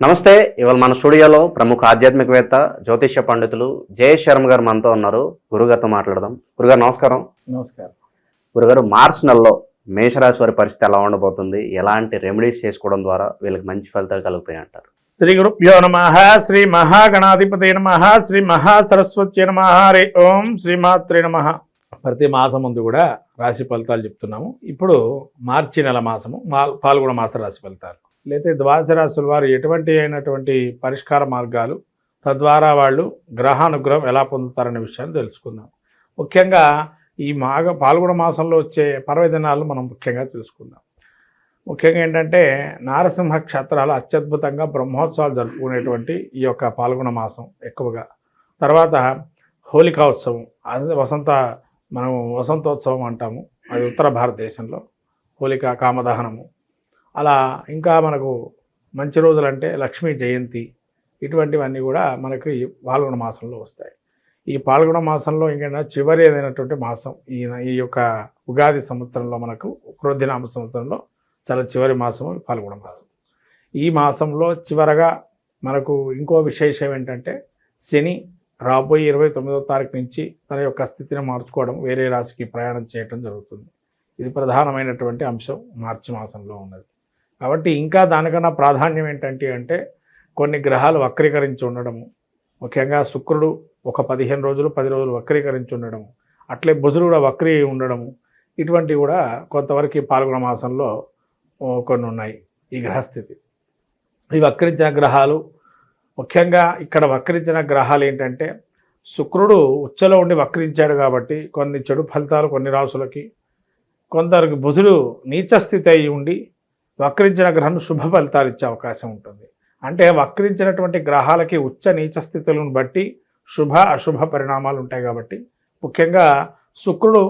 నమస్తే. ఇవాళ మన స్టూడియోలో ప్రముఖ ఆధ్యాత్మికవేత్త, జ్యోతిష్య పండితులు జయేష్ శర్మ గారు మనతో ఉన్నారు. గురుగారితో మాట్లాడదాం. గురుగారు నమస్కారం. నమస్కారం. గురుగారు, మార్చి నెలలో మేషరాశి వారి పరిస్థితి ఎలా ఉండబోతుంది? ఎలాంటి రెమెడీస్ చేసుకోవడం ద్వారా వీళ్ళకి మంచి ఫలితాలు కలుగుతాయి అంటారు? శ్రీ గురుభ్యో నమః. శ్రీ మహాగణాధిపతే నమః. శ్రీ మహాసరస్వత్యై నమః. హరి ఓం శ్రీమాత్రే నమః. ప్రతి మాసం ముందు కూడా రాశి ఫలితాలు చెప్తున్నాము. ఇప్పుడు మార్చి నెల మాసము పాల్గొన మాస రాశి ఫలితాలు. లేకపోతే ద్వాదశ రాశుల వారు ఎటువంటి అయినటువంటి పరిష్కార మార్గాలు, తద్వారా వాళ్ళు గ్రహానుగ్రహం ఎలా పొందుతారనే విషయాన్ని తెలుసుకుందాం. ముఖ్యంగా ఈ పాల్గొన మాసంలో వచ్చే పర్వదినాలు మనం ముఖ్యంగా తెలుసుకుందాం. ముఖ్యంగా ఏంటంటే నారసింహ క్షేత్రాలు అత్యద్భుతంగా బ్రహ్మోత్సవాలు జరుపుకునేటువంటి ఈ యొక్క పాల్గొన మాసం ఎక్కువగా. తర్వాత హోలికా ఉత్సవం, అది మనం వసంతోత్సవం అంటాము, అది ఉత్తర భారతదేశంలో హోలికా కామదహనము. అలా ఇంకా మనకు మంచి రోజులు అంటే లక్ష్మీ జయంతి, ఇటువంటివన్నీ కూడా మనకి పాల్గొన మాసంలో వస్తాయి. ఈ పాల్గొన మాసంలో ఇంకా చివరి ఏదైనటువంటి మాసం ఈ యొక్క ఉగాది సంవత్సరంలో, మనకు క్రోధినామ సంవత్సరంలో చాలా చివరి మాసము పాల్గొన మాసం. ఈ మాసంలో చివరగా మనకు ఇంకో విశేషం ఏంటంటే శని రాబోయే 29వ తారీఖు నుంచి తన యొక్క స్థితిని మార్చుకోవడం, వేరే రాశికి ప్రయాణం చేయడం జరుగుతుంది. ఇది ప్రధానమైనటువంటి అంశం మార్చి మాసంలో ఉన్నది. కాబట్టి ఇంకా దానికన్నా ప్రాధాన్యం ఏంటంటే కొన్ని గ్రహాలు వక్రీకరించి ఉండడము, ముఖ్యంగా శుక్రుడు ఒక 15 రోజులు 10 రోజులు వక్రీకరించి ఉండడము, అట్లే బుధుడు కూడా వక్రీ ఉండడము, ఇటువంటివి కూడా కొంతవరకు పాల్గొన మాసంలో కొన్ని ఉన్నాయి. ఈ గ్రహస్థితి, ఈ వక్రించిన గ్రహాలు, ముఖ్యంగా ఇక్కడ వక్రించిన గ్రహాలు ఏంటంటే శుక్రుడు ఉచ్చలో ఉండి వక్రించాడు కాబట్టి కొన్ని చెడు ఫలితాలు కొన్ని రాసులకి, కొందరికి బుధుడు నీచస్థితి అయి ఉండి వక్రించిన గ్రహం శుభ ఫలితాలు ఇచ్చే అవకాశం ఉంటుంది. అంటే వక్రించినటువంటి గ్రహాలకి ఉచ్చ నీచ స్థితులను బట్టి శుభ అశుభ పరిణామాలు ఉంటాయి. కాబట్టి ముఖ్యంగా శుక్రుడు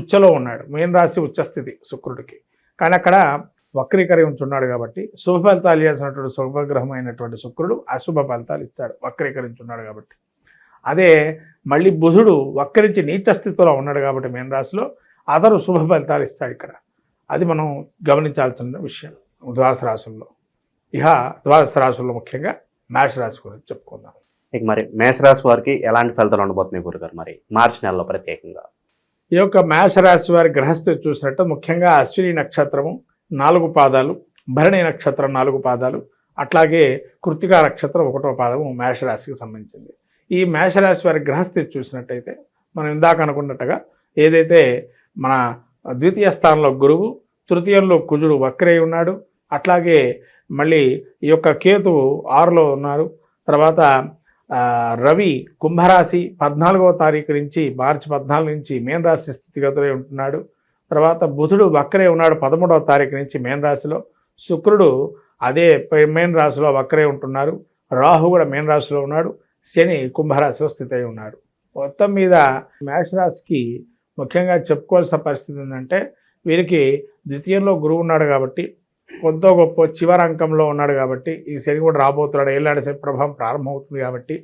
ఉచ్చలో ఉన్నాడు, మీన రాశి ఉచ్చస్థితి శుక్రుడికి, కానీ అక్కడ వక్రీకరించున్నాడు కాబట్టి శుభ ఫలితాలు ఇవ్వాల్సినటువంటి శుభగ్రహం అయినటువంటి శుక్రుడు అశుభ ఫలితాలు ఇస్తాడు, వక్రీకరించున్నాడు కాబట్టి. అదే మళ్ళీ బుధుడు వక్రించి నీచ స్థితిలో ఉన్నాడు కాబట్టి మీన రాశిలో అతను శుభ ఫలితాలు ఇస్తాడు ఇక్కడ. అది మనం గమనించాల్సిన విషయం ద్వాదశ రాశుల్లో. ద్వాదశ రాశుల్లో ముఖ్యంగా మేషరాశి గురించి చెప్పుకుందాం. ఇక మరి మేషరాశి వారికి ఎలాంటి ఫలితాలు ఉండబోతున్నాయి గురుగారు మరి మార్చి నెలలో ప్రత్యేకంగా? ఈ యొక్క మేషరాశి వారి గ్రహస్థితి చూసినట్టు ముఖ్యంగా అశ్విని నక్షత్రము 4 పాదాలు, భరణి నక్షత్రం 4 పాదాలు, అట్లాగే కృత్తికా నక్షత్రం 1వ పాదము మేషరాశికి సంబంధించింది. ఈ మేషరాశి వారి గ్రహస్థితి చూసినట్టయితే మనం ఇందాక అనుకున్నట్టుగా ఏదైతే మన ద్వితీయ స్థానంలో గురువు, తృతీయంలో కుజుడు వక్రై ఉన్నాడు, అట్లాగే మళ్ళీ ఈ యొక్క కేతువు 6లో ఉన్నారు. తర్వాత రవి కుంభరాశి 14వ తారీఖు నుంచి మార్చి 14 నుంచి మీన రాశి స్థితిగతులై ఉంటున్నాడు. తర్వాత బుధుడు వక్రై ఉన్నాడు 13వ తారీఖు నుంచి మీన రాశిలో, శుక్రుడు అదే మీన రాశిలో వక్రై ఉంటున్నారు, రాహు కూడా మీన రాశిలో ఉన్నాడు, శని కుంభరాశిలో స్థితి అయి ఉన్నాడు. మొత్తం మీద మేషరాశికి ముఖ్యంగా చెప్పుకోవాల్సిన పరిస్థితి ఏంటంటే వీరికి ద్వితీయంలో గురువు ఉన్నాడు కాబట్టి కొంత గొప్ప చివరి అంకంలో ఉన్నాడు కాబట్టి ఈ శని కూడా రాబోతున్నాడు, ఏళ్ళనాటి శని ప్రభావం ప్రారంభమవుతుంది కాబట్టి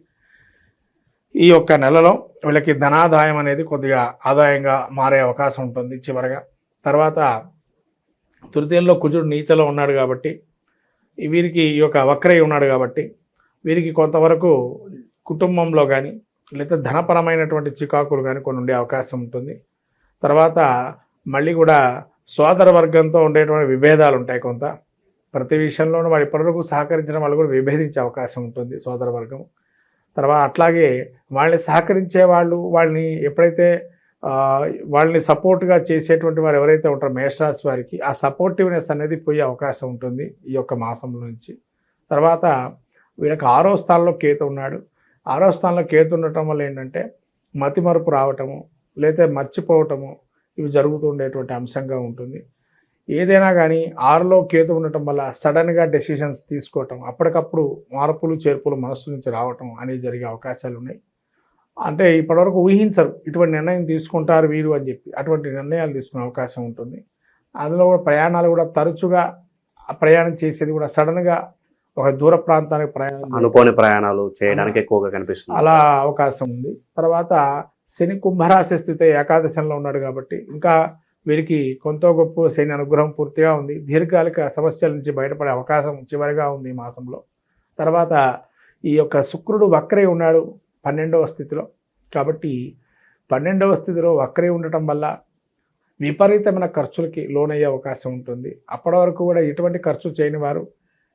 ఈ యొక్క నెలలో వీళ్ళకి ధనాదాయం అనేది కొద్దిగా ఆదాయంగా మారే అవకాశం ఉంటుంది చివరగా. తర్వాత తృతీయంలో కుజుడు నీచలో ఉన్నాడు కాబట్టి వీరికి ఈ యొక్క వక్రై ఉన్నాడు కాబట్టి వీరికి కొంతవరకు కుటుంబంలో కానీ లేదా ధనపరమైనటువంటి చికాకులు కానీ కొన్ని ఉండే అవకాశం ఉంటుంది. తర్వాత మళ్ళీ కూడా సోదర వర్గంతో ఉండేటువంటి విభేదాలు ఉంటాయి కొంత. ప్రతి విషయంలోనూ వారి ఇప్పటివరకు సహకరించిన వాళ్ళు కూడా విభేదించే అవకాశం ఉంటుంది సోదర వర్గం. తర్వాత అట్లాగే వాళ్ళని సహకరించే వాళ్ళు, వాళ్ళని ఎప్పుడైతే వాళ్ళని సపోర్ట్గా చేసేటువంటి వారు ఎవరైతే ఉంటారో మేషరాశి వారికి ఆ సపోర్టివ్నెస్ అనేది పోయే అవకాశం ఉంటుంది ఈ యొక్క మాసంలో నుంచి. తర్వాత వీళ్ళకి 6వ స్థానంలో కేతు ఉన్నాడు. 6వ స్థానంలో కేతు ఉండటం వల్ల ఏంటంటే మతిమరుపు రావటము, లేదా మర్చిపోవటము, ఇవి జరుగుతుండేటువంటి అంశంగా ఉంటుంది. ఏదైనా కానీ 6లో కేతు ఉండటం వల్ల సడన్గా డెసిషన్స్ తీసుకోవటం, అప్పటికప్పుడు మార్పులు చేర్పులు మనస్సు నుంచి రావటం అనేది జరిగే అవకాశాలు ఉన్నాయి. అంటే ఇప్పటివరకు ఊహించరు ఇటువంటి నిర్ణయం తీసుకుంటారు వీరు అని చెప్పి, అటువంటి నిర్ణయాలు తీసుకునే అవకాశం ఉంటుంది. అందులో కూడా ప్రయాణాలు కూడా తరచుగా ప్రయాణం చేసేది కూడా సడన్గా ఒక దూర ప్రాంతానికి అనుకోని ప్రయాణాలు చేయడానికి ఎక్కువగా కనిపిస్తుంది, అలా అవకాశం ఉంది. తర్వాత శని కుంభరాశి స్థితి ఏకాదశంలో ఉన్నాడు కాబట్టి ఇంకా వీరికి కొంత గొప్ప శని అనుగ్రహం పూర్తిగా ఉంది. దీర్ఘకాలిక సమస్యల నుంచి బయటపడే అవకాశం చివరిగా ఉంది ఈ మాసంలో. తర్వాత ఈ యొక్క శుక్రుడు వక్రై ఉన్నాడు 12వ స్థితిలో. కాబట్టి 12వ స్థితిలో వక్రై ఉండటం వల్ల విపరీతమైన ఖర్చులకి లోనయ్యే అవకాశం ఉంటుంది. అప్పటి వరకు కూడా ఎటువంటి ఖర్చు చేయని వారు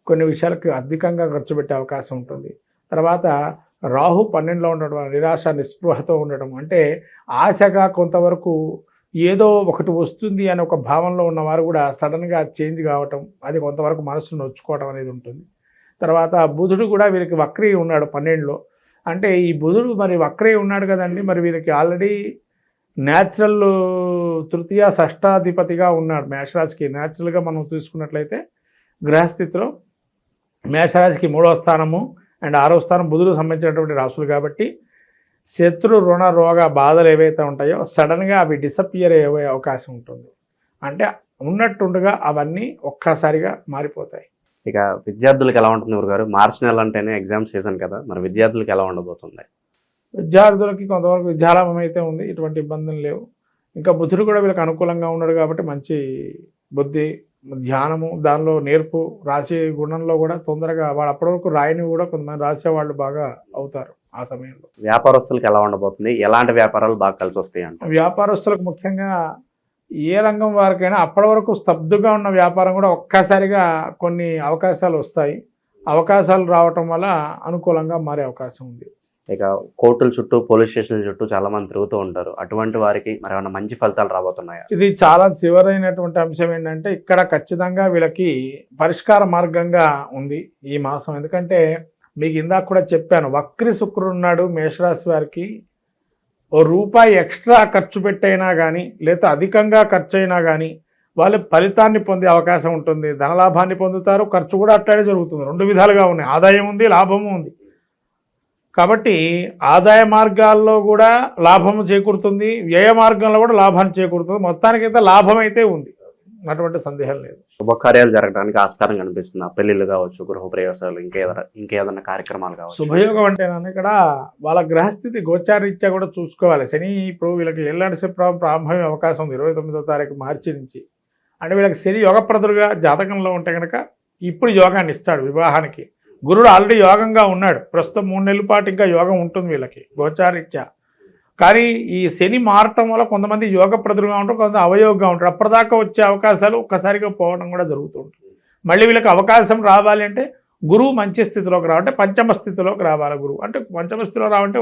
కొన్ని విషయాలకు అధికంగా ఖర్చు పెట్టే అవకాశం ఉంటుంది. తర్వాత రాహు 12లో ఉండడం వల్ల నిరాశ నిస్పృహతో ఉండడం, అంటే ఆశగా కొంతవరకు ఏదో ఒకటి వస్తుంది అనే ఒక భావనలో ఉన్నవారు కూడా సడన్గా చేంజ్ కావటం, అది కొంతవరకు మనసును నొచ్చుకోవడం అనేది ఉంటుంది. తర్వాత బుధుడు కూడా వీరికి వక్రీ ఉన్నాడు 12లో. అంటే ఈ బుధుడు మరి వక్రీ ఉన్నాడు కదండి, మరి వీరికి ఆల్రెడీ న్యాచురల్ తృతీయ షష్టాధిపతిగా ఉన్నాడు మేషరాశికి. న్యాచురల్గా మనం చూసుకున్నట్లయితే గ్రహస్థితిలో మేషరాశికి 3వ స్థానము అండ్ 6వ స్థానం బుధుడు సంబంధించినటువంటి రాశులు కాబట్టి శత్రు రుణ రోగ బాధలు ఏవైతే ఉంటాయో సడన్గా అవి డిసపియర్ అయ్యే అవకాశం ఉంటుంది. అంటే ఉన్నట్టుండగా అవన్నీ ఒక్కసారిగా మారిపోతాయి. ఇక విద్యార్థులకు ఎలా ఉంటుంది గురుగారు? మార్చి నెల అంటేనే ఎగ్జామ్ సీజన్ కదా, మరి విద్యార్థులకు ఎలా ఉండబోతుంది? విద్యార్థులకి కొంతవరకు విద్యాలాభం అయితే ఉంది, ఎటువంటి ఇబ్బందులు లేవు. ఇంకా బుధుడు కూడా వీళ్ళకి అనుకూలంగా ఉన్నాడు కాబట్టి మంచి బుద్ధి, ధ్యానము, దానిలో నేర్పు, రాసే గుణంలో కూడా తొందరగా వాడు అప్పటి వరకు రాయని కూడా కొంతమంది రాసేవాళ్ళు బాగా అవుతారు ఆ సమయంలో. వ్యాపారస్తులకు ఎలా ఉండబోతుంది? ఎలాంటి వ్యాపారాలు బాగా కలిసి వస్తాయి అంటే? వ్యాపారస్తులకు ముఖ్యంగా ఏ రంగం వారికైనా అప్పటి వరకు స్తబ్దుగా ఉన్న వ్యాపారం కూడా ఒక్కసారిగా కొన్ని అవకాశాలు వస్తాయి. అవకాశాలు రావటం వల్ల అనుకూలంగా మారే అవకాశం ఉంది. ఇక కోర్టుల చుట్టూ, పోలీస్ స్టేషన్ల చుట్టూ చాలా మంది తిరుగుతూ ఉంటారు. అటువంటి వారికి మరి ఏమైనా మంచి ఫలితాలు రాబోతున్నాయా? ఇది చాలా చివరైనటువంటి అంశం ఏంటంటే ఇక్కడ ఖచ్చితంగా వీళ్ళకి పరిష్కార మార్గంగా ఉంది ఈ మాసం. ఎందుకంటే మీకు ఇందాక కూడా చెప్పాను, వక్రి శుక్రుడు ఉన్నాడు మేషరాశి వారికి. ₹1 ఎక్స్ట్రా ఖర్చు పెట్టైనా కానీ లేదా అధికంగా ఖర్చు అయినా కానీ వాళ్ళు ఫలితాన్ని పొందే అవకాశం ఉంటుంది. ధనలాభాన్ని పొందుతారు, ఖర్చు కూడా అట్లాగే జరుగుతుంది. 2 విధాలుగా ఉన్నాయి, ఆదాయం ఉంది, లాభము ఉంది. కాబట్టి ఆదాయ మార్గాల్లో కూడా లాభము చేకూరుతుంది, వ్యయ మార్గంలో కూడా లాభాన్ని చేకూరుతుంది. మొత్తానికైతే లాభం అయితే ఉంది, అటువంటి సందేహం లేదు. శుభకార్యాలు జరగడానికి ఆస్కారం కనిపిస్తుంది. పెళ్లిళ్ళు కావచ్చు, గృహప్రవేశాలు, ఇంకేదన్నా కార్యక్రమాలు కావచ్చు. శుభయోగం అంటే ఇక్కడ వాళ్ళ గ్రహస్థితి గోచారీత్యా కూడా చూసుకోవాలి. శని ఇప్పుడు వీళ్ళకి ఎల్లాడిసే ప్రారంభమయ్యే అవకాశం ఉంది 29వ తారీఖు మార్చి నుంచి. అంటే వీళ్ళకి శని యోగప్రదుడుగా జాతకంలో ఉంటే కనుక ఇప్పుడు యోగాన్ని ఇస్తాడు వివాహానికి. గురుడు ఆల్రెడీ యోగంగా ఉన్నాడు, ప్రస్తుతం 3 నెలల పాటు ఇంకా యోగం ఉంటుంది వీళ్ళకి గోచారీత్యా. కానీ ఈ శని మారటం వల్ల కొంతమంది యోగప్రదులుగా ఉంటారు, కొంతమంది అవయోగంగా ఉంటారు. అప్పటిదాకా వచ్చే అవకాశాలు ఒక్కసారిగా పోవడం కూడా జరుగుతూ ఉంటుంది. మళ్ళీ వీళ్ళకి అవకాశం రావాలి అంటే గురువు మంచి స్థితిలోకి రావాలంటే పంచమ స్థితిలోకి రావాలి. గురువు అంటే పంచమ స్థితిలో రావాలంటే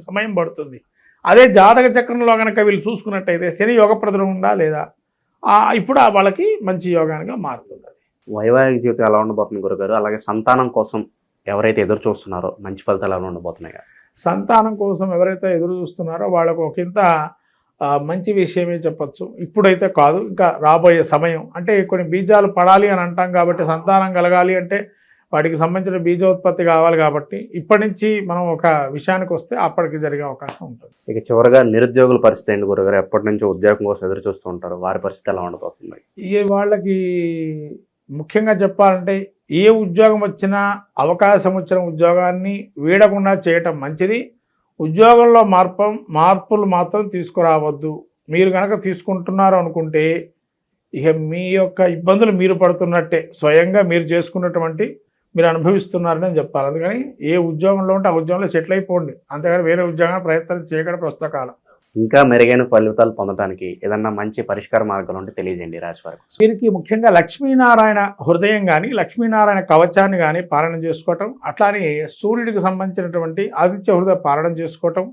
సమయం పడుతుంది. అదే జాతక చక్రంలో కనుక వీళ్ళు చూసుకున్నట్టయితే శని యోగప్రదులు ఉందా లేదా, ఇప్పుడు వాళ్ళకి మంచి యోగానిగా మారుతుంది. వైవాహిక జీవితం ఎలా ఉండబోతుంది గురుగారు? అలాగే సంతానం కోసం ఎవరైతే ఎదురు చూస్తున్నారో మంచి ఫలితాలు ఎలా ఉండబోతున్నాయి? సంతానం కోసం ఎవరైతే ఎదురు చూస్తున్నారో వాళ్ళకు ఒకంత మంచి విషయమే చెప్పచ్చు. ఇప్పుడైతే కాదు, ఇంకా రాబోయే సమయం. అంటే కొన్ని బీజాలు పడాలి అని అంటాం కాబట్టి, సంతానం కలగాలి అంటే వాటికి సంబంధించిన బీజోత్పత్తి కావాలి కాబట్టి ఇప్పటి నుంచి మనం ఒక విషయానికి వస్తే అప్పటికి జరిగే అవకాశం ఉంటుంది. ఇక చివరిగా నిరుద్యోగుల పరిస్థితి ఏంటి గురుగారు? ఎప్పటి నుంచి ఉద్యోగం కోసం ఎదురు చూస్తూ ఉంటారు, వారి పరిస్థితి ఎలా ఉండబోతుంది? వాళ్ళకి ముఖ్యంగా చెప్పాలంటే ఏ ఉద్యోగం వచ్చినా, అవకాశం వచ్చిన ఉద్యోగాన్ని వీడకుండా చేయటం మంచిది. ఉద్యోగంలో మార్పులు మాత్రం తీసుకురావద్దు. మీరు కనుక తీసుకుంటున్నారు అనుకుంటే ఇక మీ యొక్క ఇబ్బందులు మీరు పడుతున్నట్టే, స్వయంగా మీరు చేసుకున్నటువంటి మీరు అనుభవిస్తున్నారని చెప్పాలి. అందుకని ఏ ఉద్యోగంలో ఉంటే ఆ ఉద్యోగంలో సెటిల్ అయిపోండి, అంతేగాని వేరే ఉద్యోగాన్ని ప్రయత్నం చేయకుండా ప్రస్తుత కాలం. ఇంకా మెరుగైన ఫలితాలు పొందడానికి ఏదన్నా మంచి పరిష్కార మార్గాలు ఉంటే తెలియజేయండి రాశి వారికి. వీరికి ముఖ్యంగా లక్ష్మీనారాయణ హృదయం కానీ, లక్ష్మీనారాయణ కవచాన్ని కానీ పారాయణం చేసుకోవటం, అట్లానే సూర్యుడికి సంబంధించినటువంటి ఆదిత్య హృదయ పారాయణం చేసుకోవటం,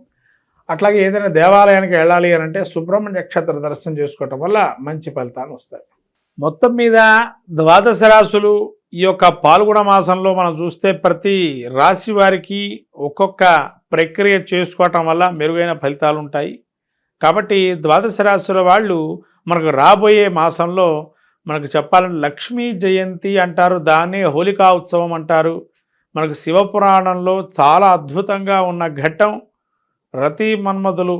అట్లాగే ఏదైనా దేవాలయానికి వెళ్ళాలి అని అంటే సుబ్రహ్మణ్య నక్షత్ర దర్శనం చేసుకోవటం వల్ల మంచి ఫలితాలు వస్తాయి. మొత్తం మీద 12 రాశులు ఈ యొక్క పాల్గొన మాసంలో మనం చూస్తే ప్రతి రాశి వారికి ఒక్కొక్క ప్రక్రియ చేసుకోవటం వల్ల మెరుగైన ఫలితాలు ఉంటాయి. కాబట్టి 12 రాశుల వాళ్ళు మనకు రాబోయే మాసంలో మనకు చెప్పాలంటే లక్ష్మీ జయంతి అంటారు, దాన్నే హోలికా ఉత్సవం అంటారు. మనకు శివపురాణంలో చాలా అద్భుతంగా ఉన్న ఘట్టం రతి మన్మధులు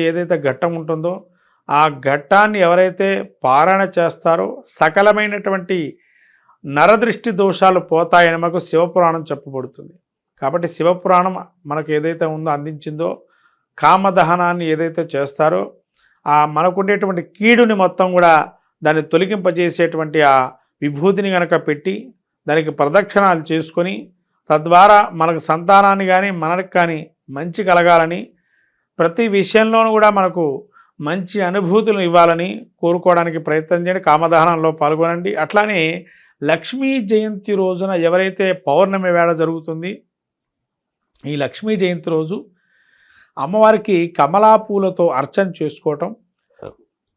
ఏదైతే ఘట్టం ఉంటుందో ఆ ఘట్టాన్ని ఎవరైతే పారాయణ చేస్తారో సకలమైనటువంటి నరదృష్టి దోషాలు పోతాయని మనకు శివపురాణం చెప్పబడుతుంది. కాబట్టి శివపురాణం మనకు ఏదైతే ఉందో అందించిందో కామదహనాన్ని ఏదైతే చేస్తారో మనకుండేటువంటి కీడుని మొత్తం కూడా దాన్ని తొలగింపజేసేటువంటి ఆ విభూతిని కనుక పెట్టి దానికి ప్రదక్షిణాలు చేసుకొని తద్వారా మనకు సంతానాన్ని కానీ మనకు కానీ మంచి కలగాలని, ప్రతి విషయంలోనూ కూడా మనకు మంచి అనుభూతులను ఇవ్వాలని కోరుకోవడానికి ప్రయత్నం చేయండి. కామదహనంలో పాల్గొనండి. అట్లానే లక్ష్మీ జయంతి రోజున ఎవరైతే పౌర్ణమి వేళ జరుగుతుంది, ఈ లక్ష్మీ జయంతి రోజు అమ్మవారికి కమలా పూలతో అర్చన చేసుకోవటం,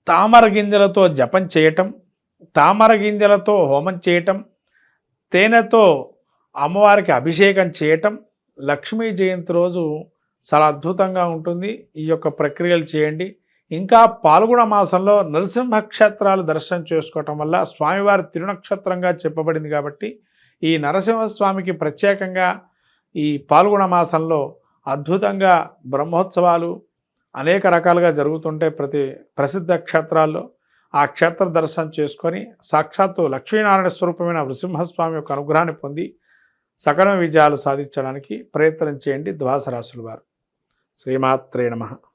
తామర గింజలతో జపం చేయటం, తామర గింజలతో హోమం చేయటం, తేనెతో అమ్మవారికి అభిషేకం చేయటం లక్ష్మీ జయంతి రోజు చాలా అద్భుతంగా ఉంటుంది. ఈ యొక్క ప్రక్రియలు చేయండి. ఇంకా పాల్గొన మాసంలో నరసింహ క్షేత్రాలు దర్శనం చేసుకోవటం వల్ల స్వామివారి తిరునక్షత్రంగా చెప్పబడింది కాబట్టి ఈ నరసింహస్వామికి ప్రత్యేకంగా ఈ పాల్గొన మాసంలో అద్భుతంగా బ్రహ్మోత్సవాలు అనేక రకాలుగా జరుగుతుంటే ప్రతి ప్రసిద్ధ క్షేత్రాల్లో ఆ క్షేత్ర దర్శనం చేసుకొని సాక్షాత్తు లక్ష్మీనారాయణ స్వరూపమైన నృసింహస్వామి యొక్క అనుగ్రహాన్ని పొంది సకల విజయాలు సాధించడానికి ప్రయత్నం చేయండి. ద్వాదశ రాశుల వారు. శ్రీమాత్రే నమః.